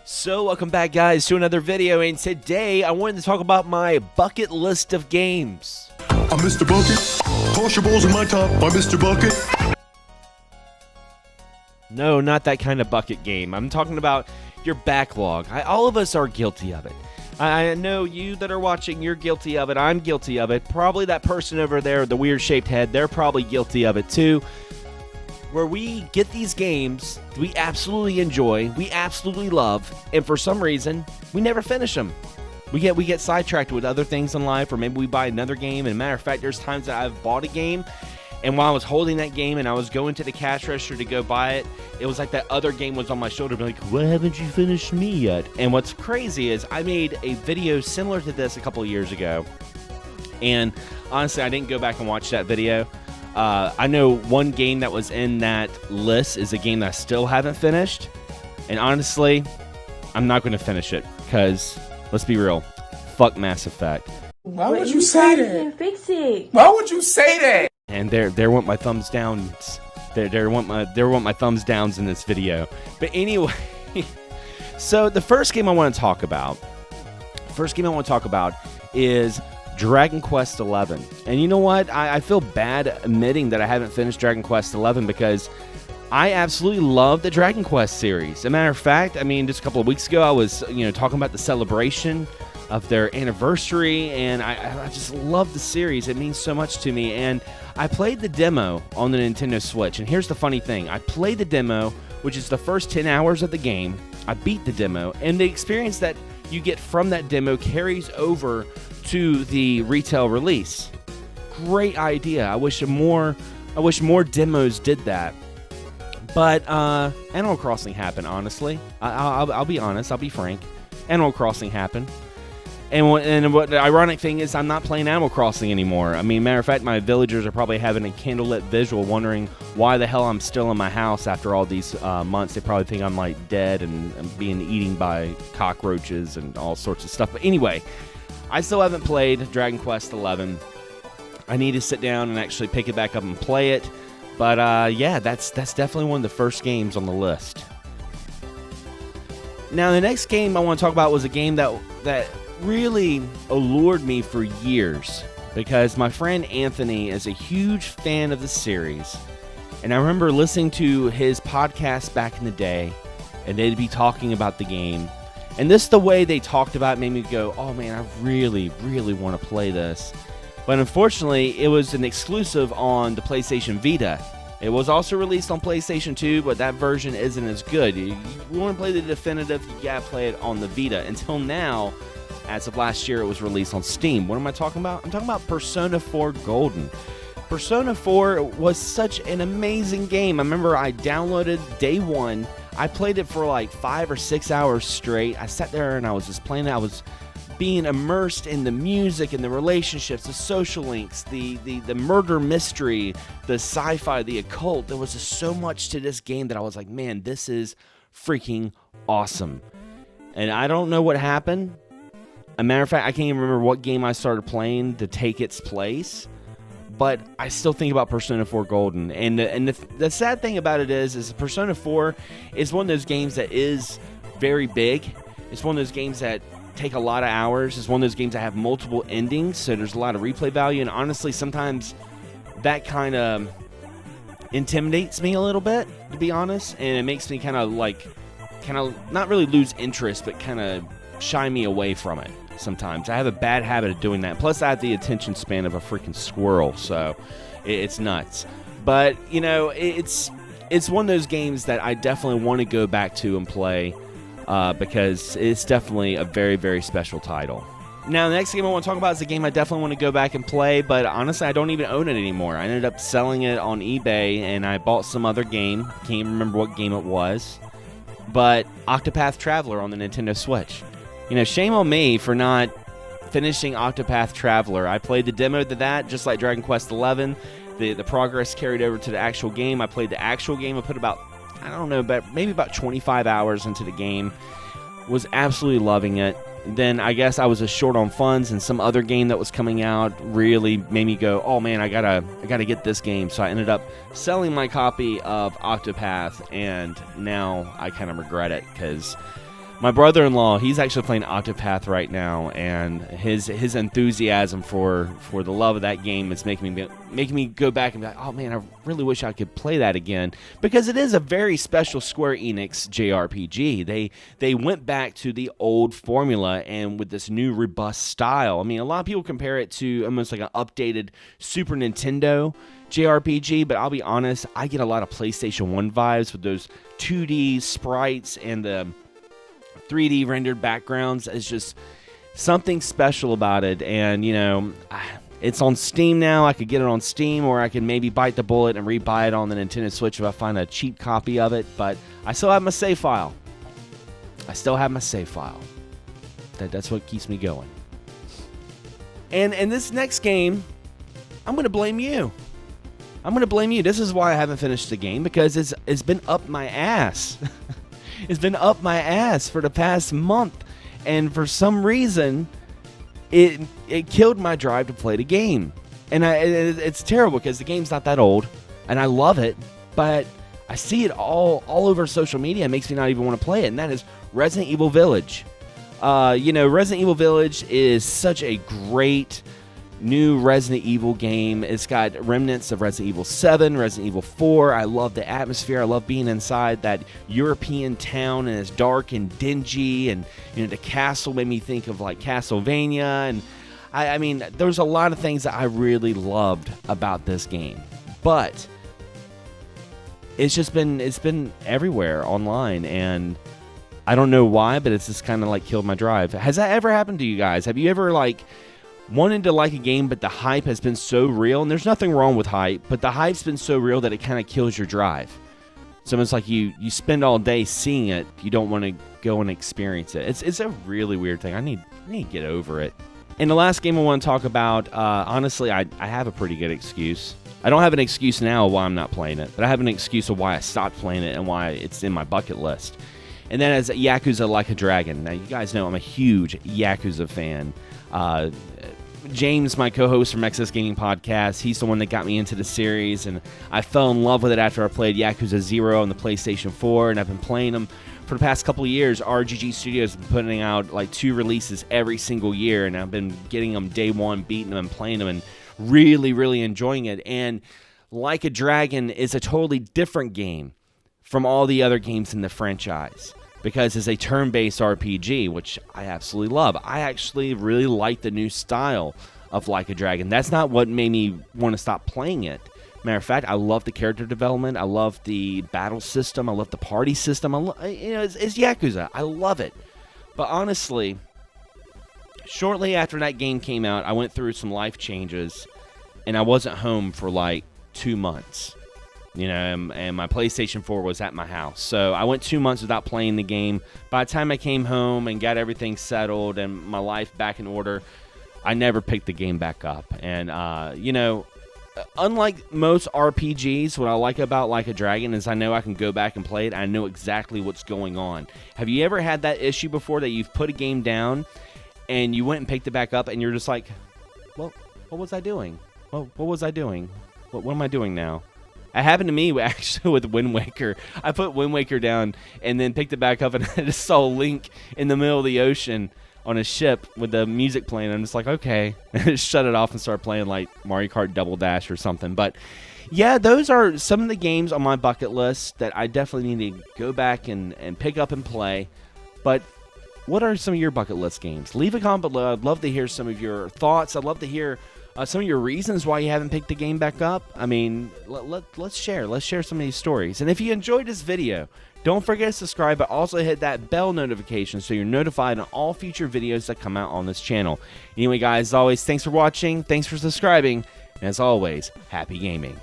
So welcome back, guys, to another video, and today I wanted to talk about my bucket list of games. I'm Mr. Bucket. Toss your balls in my top. I'm Mr. Bucket. No, not that kind of bucket game. I'm talking about your backlog. All of us are guilty of it. I know you that are watching, you're guilty of it. I'm guilty of it. Probably that person over there, the weird-shaped head, they're probably guilty of it too. Where we get these games we absolutely enjoy, we absolutely love, and for some reason, we never finish them. We get sidetracked with other things in life, or maybe we buy another game. And matter of fact, there's times that I've bought a game, and while I was holding that game and I was going to the cash register to go buy it, it was like that other game was on my shoulder, like, "Why haven't you finished me yet?" And what's crazy is I made a video similar to this a couple of years ago, and honestly, I didn't go back and watch that video. I know one game that was in that list is a game that I still haven't finished, and honestly, I'm not going to finish it because, let's be real, fuck Mass Effect. Why would you say that? Fix it. Why would you say that? And there went my thumbs downs. There went my thumbs downs in this video. But anyway, so the first game I want to talk about is Dragon Quest XI. And you know what? I feel bad admitting that I haven't finished Dragon Quest XI because I absolutely love the Dragon Quest series. As a matter of fact, I mean, just a couple of weeks ago, I was talking about the celebration of their anniversary, and I just love the series. It means so much to me. And I played the demo on the Nintendo Switch, and here's the funny thing. I played the demo, which is the first 10 hours of the game. I beat the demo, and the experience that you get from that demo carries over to the retail release. Great idea. I wish more demos did that. But Animal Crossing happened, honestly. I'll be honest. I'll be frank. Animal Crossing happened. And what the ironic thing is, I'm not playing Animal Crossing anymore. I mean, matter of fact, my villagers are probably having a candlelit visual wondering why the hell I'm still in my house after all these months. They probably think I'm like dead and being eaten by cockroaches and all sorts of stuff. But anyway, I still haven't played Dragon Quest XI. I need to sit down and actually pick it back up and play it. But yeah, that's definitely one of the first games on the list. Now, the next game I want to talk about was a game that really allured me for years because my friend Anthony is a huge fan of the series, and I remember listening to his podcast back in the day, and they'd be talking about the game, and this the way they talked about it made me go, oh man, I really want to play this. But unfortunately, it was an exclusive on the PlayStation Vita. It was also released on PlayStation 2, but that version isn't as good. You want to play the definitive, you gotta play it on the Vita. Until now, as of last year, it was released on Steam. What am I talking about? I'm talking about Persona 4 Golden. Persona 4 was such an amazing game. I remember I downloaded day one. I played it for like 5 or 6 hours straight. I sat there and I was just playing it. I was being immersed in the music and the relationships, the social links, the murder mystery, the sci-fi, the occult. There was just so much to this game that I was like, man, this is freaking awesome. And I don't know what happened. As a matter of fact, I can't even remember what game I started playing to take its place, but I still think about Persona 4 Golden. And the sad thing about it is Persona 4 is one of those games that is very big. It's one of those games that take a lot of hours. It's one of those games that have multiple endings, so there's a lot of replay value. And honestly, sometimes that kind of intimidates me a little bit, to be honest, and it makes me kind of not really lose interest, but kind of shy me away from it. Sometimes I have a bad habit of doing that. Plus, I have the attention span of a freaking squirrel, so it's nuts. But it's one of those games that I definitely want to go back to and play because it's definitely a very, very special title. Now, the next game I want to talk about is a game I definitely want to go back and play, but honestly, I don't even own it anymore. I ended up selling it on eBay, and I bought some other game. Can't even remember what game it was, but Octopath Traveler on the Nintendo Switch. Shame on me for not finishing Octopath Traveler. I played the demo to that, just like Dragon Quest XI. The progress carried over to the actual game. I played the actual game. I put maybe about 25 hours into the game. Was absolutely loving it. then I guess I was just short on funds, and some other game that was coming out really made me go, oh man, I gotta get this game. So I ended up selling my copy of Octopath, and now I kind of regret it because my brother-in-law, he's actually playing Octopath right now, and his enthusiasm for the love of that game is making me go back and be like, oh man, I really wish I could play that again, because it is a very special Square Enix JRPG. They went back to the old formula and with this new robust style. I mean, a lot of people compare it to almost like an updated Super Nintendo JRPG, but I'll be honest, I get a lot of PlayStation 1 vibes with those 2D sprites and the 3D rendered backgrounds. Is just something special about it. And it's on Steam now. I could get it on Steam, or I could maybe bite the bullet and rebuy it on the Nintendo Switch if I find a cheap copy of it. But I still have my save file. That's what keeps me going. And in this next game, I'm going to blame you. This is why I haven't finished the game, because it's been up my ass. It's been up my ass for the past month, and for some reason, it killed my drive to play the game. And it's terrible because the game's not that old, and I love it, but I see it all over social media. It makes me not even want to play it, and that is Resident Evil Village. Resident Evil Village is such a great new Resident Evil game. It's got remnants of Resident Evil 7, Resident Evil 4. I love the atmosphere. I love being inside that European town, and it's dark and dingy, and the castle made me think of like Castlevania, and I mean there's a lot of things that I really loved about this game. But it's been everywhere online, and I don't know why, but it's just kind of like killed my drive. Has that ever happened to you guys? Have you ever wanted to like a game, but the hype has been so real, and there's nothing wrong with hype, but the hype's been so real that it kind of kills your drive. So it's like you spend all day seeing it, you don't want to go and experience it. It's a really weird thing. I need to get over it. And the last game I want to talk about, honestly, I have a pretty good excuse. I don't have an excuse now why I'm not playing it, but I have an excuse of why I stopped playing it and why it's in my bucket list. And that is Yakuza Like a Dragon. Now, you guys know I'm a huge Yakuza fan. James, my co-host from XS Gaming Podcast, he's the one that got me into the series, and I fell in love with it after I played Yakuza 0 on the PlayStation 4, and I've been playing them for the past couple of years. RGG Studios has been putting out like 2 releases every single year, and I've been getting them day one, beating them and playing them, and really, really enjoying it. And Like a Dragon is a totally different game from all the other games in the franchise, because it's a turn-based RPG, which I absolutely love. I actually really like the new style of Like a Dragon. That's not what made me want to stop playing it. Matter of fact, I love the character development. I love the battle system. I love the party system. It's Yakuza. I love it. But honestly, shortly after that game came out, I went through some life changes, and I wasn't home for like 2 months. And my PlayStation 4 was at my house. So I went 2 months without playing the game. By the time I came home and got everything settled and my life back in order, I never picked the game back up. And, unlike most RPGs, what I like about Like a Dragon is I know I can go back and play it. I know exactly what's going on. Have you ever had that issue before, that you've put a game down and you went and picked it back up and you're just like, well, what was I doing? Well, what was I doing? What am I doing now? It happened to me actually with Wind Waker. I put Wind Waker down and then picked it back up, and I just saw Link in the middle of the ocean on a ship with the music playing. I'm just like, okay. And just shut it off and start playing like Mario Kart Double Dash or something. But yeah, those are some of the games on my bucket list that I definitely need to go back and pick up and play. But what are some of your bucket list games? Leave a comment below. I'd love to hear some of your thoughts. I'd love to hear some of your reasons why you haven't picked the game back up. I mean, let's share. Let's share some of these stories. And if you enjoyed this video, don't forget to subscribe, but also hit that bell notification so you're notified on all future videos that come out on this channel. Anyway, guys, as always, thanks for watching. Thanks for subscribing. And as always, happy gaming.